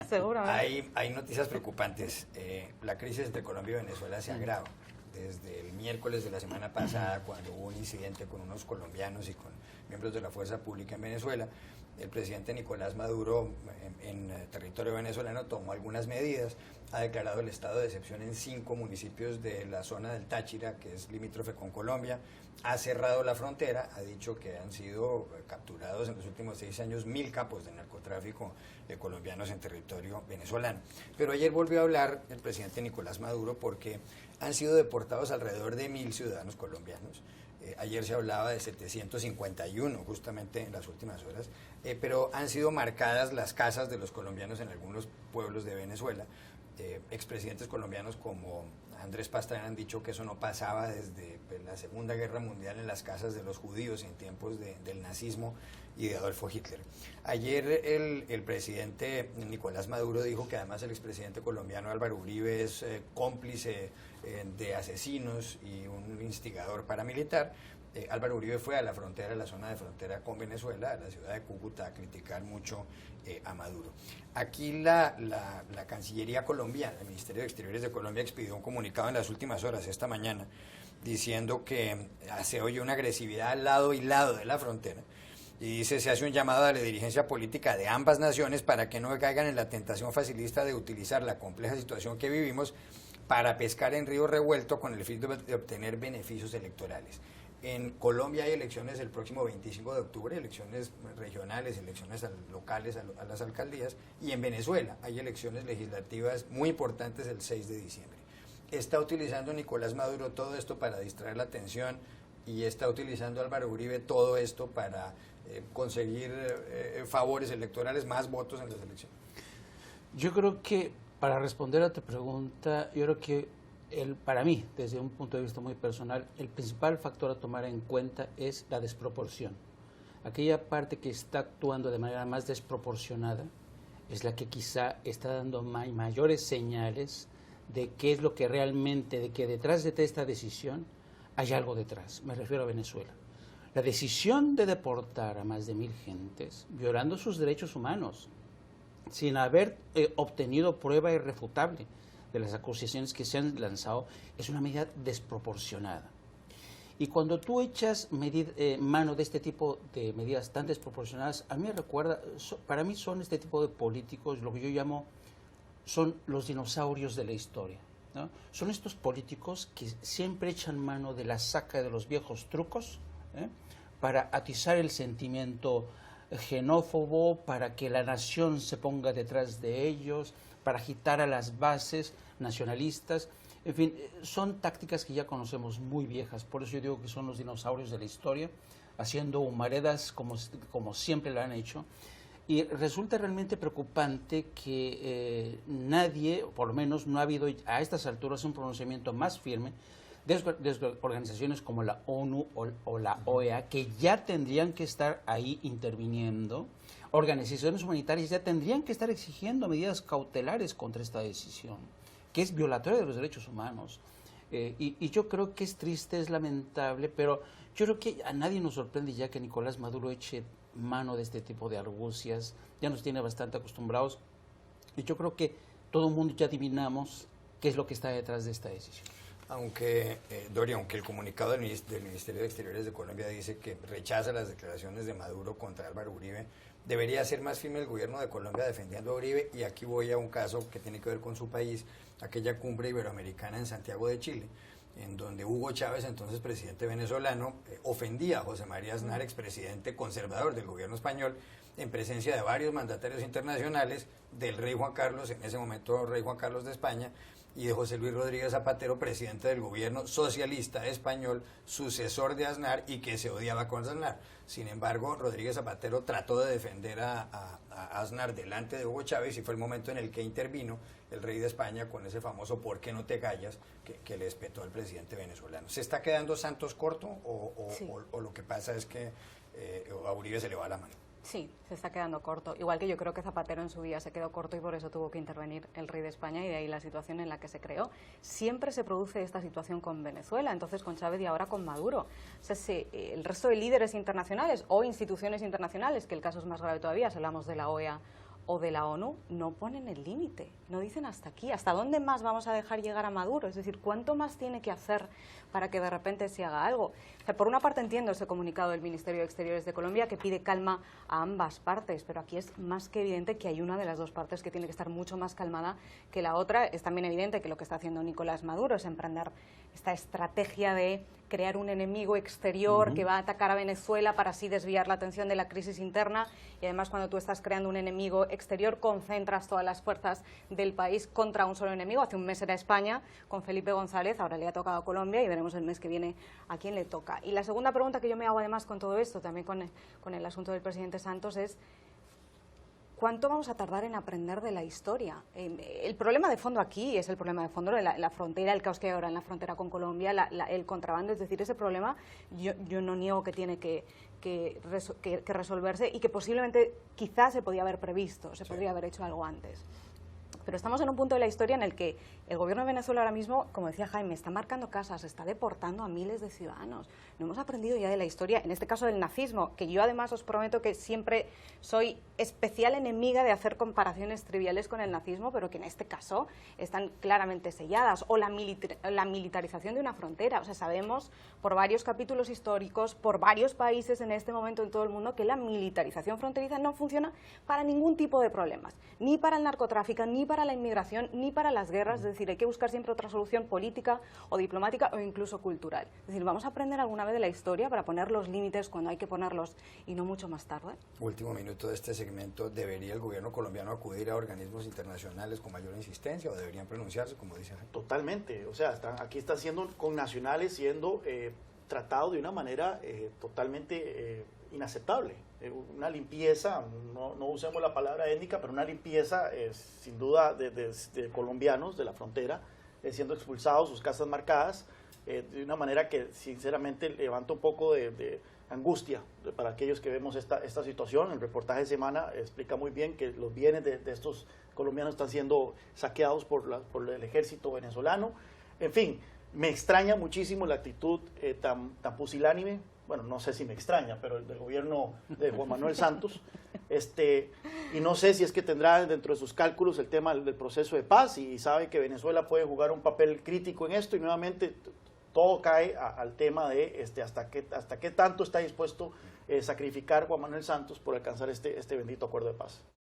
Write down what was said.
Seguramente. Hay noticias preocupantes. La crisis entre Colombia y Venezuela se agrava. Desde el miércoles de la semana pasada, cuando hubo un incidente con unos colombianos y con miembros de la fuerza pública en Venezuela, el presidente Nicolás Maduro en territorio venezolano tomó algunas medidas, ha declarado el estado de excepción en 5 municipios de la zona del Táchira, que es limítrofe con Colombia, ha cerrado la frontera, ha dicho que han sido capturados en los últimos 6 años 1000 capos de narcotráfico colombianos en territorio venezolano. Pero ayer volvió a hablar el presidente Nicolás Maduro porque han sido deportados alrededor de 1000 ciudadanos colombianos. Ayer se hablaba de 751 justamente en las últimas horas, pero han sido marcadas las casas de los colombianos en algunos pueblos de Venezuela. Expresidentes colombianos como Andrés Pastrana han dicho que eso no pasaba desde la Segunda Guerra Mundial en las casas de los judíos en tiempos del nazismo y de Adolfo Hitler. Ayer el presidente Nicolás Maduro dijo que además el expresidente colombiano Álvaro Uribe es cómplice de asesinos y un instigador paramilitar. Álvaro Uribe fue a la frontera, a la zona de frontera con Venezuela, a la ciudad de Cúcuta, a criticar mucho a Maduro. Aquí la Cancillería colombiana, el Ministerio de Exteriores de Colombia expidió un comunicado en las últimas horas, esta mañana, diciendo que se oye una agresividad al lado y lado de la frontera. Y dice, se hace un llamado a la dirigencia política de ambas naciones para que no caigan en la tentación facilista de utilizar la compleja situación que vivimos para pescar en río revuelto con el fin de obtener beneficios electorales. En Colombia hay elecciones el próximo 25 de octubre, elecciones regionales, elecciones locales a las alcaldías, y en Venezuela hay elecciones legislativas muy importantes el 6 de diciembre. Está utilizando Nicolás Maduro todo esto para distraer la atención y está utilizando Álvaro Uribe todo esto para conseguir favores electorales, más votos en las elecciones. Yo creo que, para responder a tu pregunta, yo creo que para mí, desde un punto de vista muy personal, el principal factor a tomar en cuenta es la desproporción. Aquella parte que está actuando de manera más desproporcionada es la que quizá está dando mayores señales de qué es lo que realmente, de que detrás de esta decisión hay algo detrás. Me refiero a Venezuela. La decisión de deportar a más de 1000 gentes, violando sus derechos humanos, sin haber obtenido prueba irrefutable de las acusaciones que se han lanzado, es una medida desproporcionada. Y cuando tú echas mano de este tipo de medidas tan desproporcionadas, a mí me recuerda, para mí son este tipo de políticos, lo que yo llamo, son los dinosaurios de la historia, ¿no? Son estos políticos que siempre echan mano de la saca de los viejos trucos, para atizar el sentimiento xenófobo, para que la nación se ponga detrás de ellos, para agitar a las bases nacionalistas. En fin, son tácticas que ya conocemos muy viejas, por eso yo digo que son los dinosaurios de la historia, haciendo humaredas como siempre lo han hecho. Y resulta realmente preocupante que nadie, por lo menos no ha habido a estas alturas un pronunciamiento más firme desde organizaciones como la ONU o la OEA, que ya tendrían que estar ahí interviniendo. Organizaciones humanitarias ya tendrían que estar exigiendo medidas cautelares contra esta decisión, que es violatoria de los derechos humanos. Y yo creo que es triste, es lamentable, pero yo creo que a nadie nos sorprende ya que Nicolás Maduro eche mano de este tipo de argucias, ya nos tiene bastante acostumbrados, y yo creo que todo el mundo ya adivinamos qué es lo que está detrás de esta decisión. Aunque, Doria, aunque el comunicado del Ministerio de Exteriores de Colombia dice que rechaza las declaraciones de Maduro contra Álvaro Uribe, debería ser más firme el gobierno de Colombia defendiendo a Uribe, y aquí voy a un caso que tiene que ver con su país, aquella cumbre iberoamericana en Santiago de Chile, en donde Hugo Chávez, entonces presidente venezolano, ofendía a José María Aznar, expresidente conservador del gobierno español, en presencia de varios mandatarios internacionales, del rey Juan Carlos, en ese momento rey Juan Carlos de España, y de José Luis Rodríguez Zapatero, presidente del gobierno socialista español, sucesor de Aznar y que se odiaba con Aznar. Sin embargo, Rodríguez Zapatero trató de defender a Aznar delante de Hugo Chávez y fue el momento en el que intervino el rey de España con ese famoso ¿por qué no te callas? Que le espetó al presidente venezolano. ¿Se está quedando Santos corto o lo que pasa es que a Uribe se le va la mano? Sí, se está quedando corto. Igual que yo creo que Zapatero en su día se quedó corto y por eso tuvo que intervenir el rey de España y de ahí la situación en la que se creó. Siempre se produce esta situación con Venezuela, entonces con Chávez y ahora con Maduro. O sea, el resto de líderes internacionales o instituciones internacionales, que el caso es más grave todavía, si hablamos de la OEA o de la ONU no ponen el límite, no dicen hasta aquí, hasta dónde más vamos a dejar llegar a Maduro, es decir, cuánto más tiene que hacer para que de repente se haga algo. O sea, por una parte entiendo ese comunicado del Ministerio de Exteriores de Colombia que pide calma a ambas partes, pero aquí es más que evidente que hay una de las dos partes que tiene que estar mucho más calmada que la otra. Es también evidente que lo que está haciendo Nicolás Maduro es emprender esta estrategia de crear un enemigo exterior que va a atacar a Venezuela para así desviar la atención de la crisis interna, y además cuando tú estás creando un enemigo exterior concentras todas las fuerzas del país contra un solo enemigo. Hace un mes era España con Felipe González, ahora le ha tocado a Colombia y veremos el mes que viene a quién le toca. Y la segunda pregunta que yo me hago además con todo esto, también con el asunto del presidente Santos, es ¿cuánto vamos a tardar en aprender de la historia? El problema de fondo aquí es el problema de fondo de la frontera, el caos que hay ahora en la frontera con Colombia, el contrabando, es decir, ese problema yo no niego que tiene que resolverse y que posiblemente quizás se podía haber previsto, se podría haber hecho algo antes. Pero estamos en un punto de la historia en el que el gobierno de Venezuela ahora mismo, como decía Jaime, está marcando casas, está deportando a miles de ciudadanos. No hemos aprendido ya de la historia, en este caso del nazismo, que yo además os prometo que siempre soy especial enemiga de hacer comparaciones triviales con el nazismo, pero que en este caso están claramente selladas, o la militarización de una frontera. O sea, sabemos por varios capítulos históricos, por varios países en este momento en todo el mundo, que la militarización fronteriza no funciona para ningún tipo de problemas, ni para el narcotráfico, ni para la inmigración, ni para las guerras. Es decir, hay que buscar siempre otra solución política o diplomática o incluso cultural. Es decir, vamos a aprender alguna vez de la historia para poner los límites cuando hay que ponerlos y no mucho más tarde. Último minuto de este segmento. ¿Debería el gobierno colombiano acudir a organismos internacionales con mayor insistencia o deberían pronunciarse, como dice Jaime? Totalmente. O sea, aquí está siendo con nacionales siendo tratado de una manera totalmente inaceptable. Una limpieza, no usemos la palabra étnica, pero una limpieza sin duda de colombianos de la frontera, siendo expulsados, sus casas marcadas, de una manera que sinceramente levanta un poco de angustia para aquellos que vemos esta situación. El reportaje de Semana explica muy bien que los bienes de estos colombianos están siendo saqueados por el ejército venezolano. En fin, me extraña muchísimo la actitud tan pusilánime, bueno, no sé si me extraña, pero del gobierno de Juan Manuel Santos, y no sé si es que tendrá dentro de sus cálculos el tema del proceso de paz y sabe que Venezuela puede jugar un papel crítico en esto, y nuevamente todo cae al tema de hasta qué tanto está dispuesto sacrificar Juan Manuel Santos por alcanzar este bendito acuerdo de paz.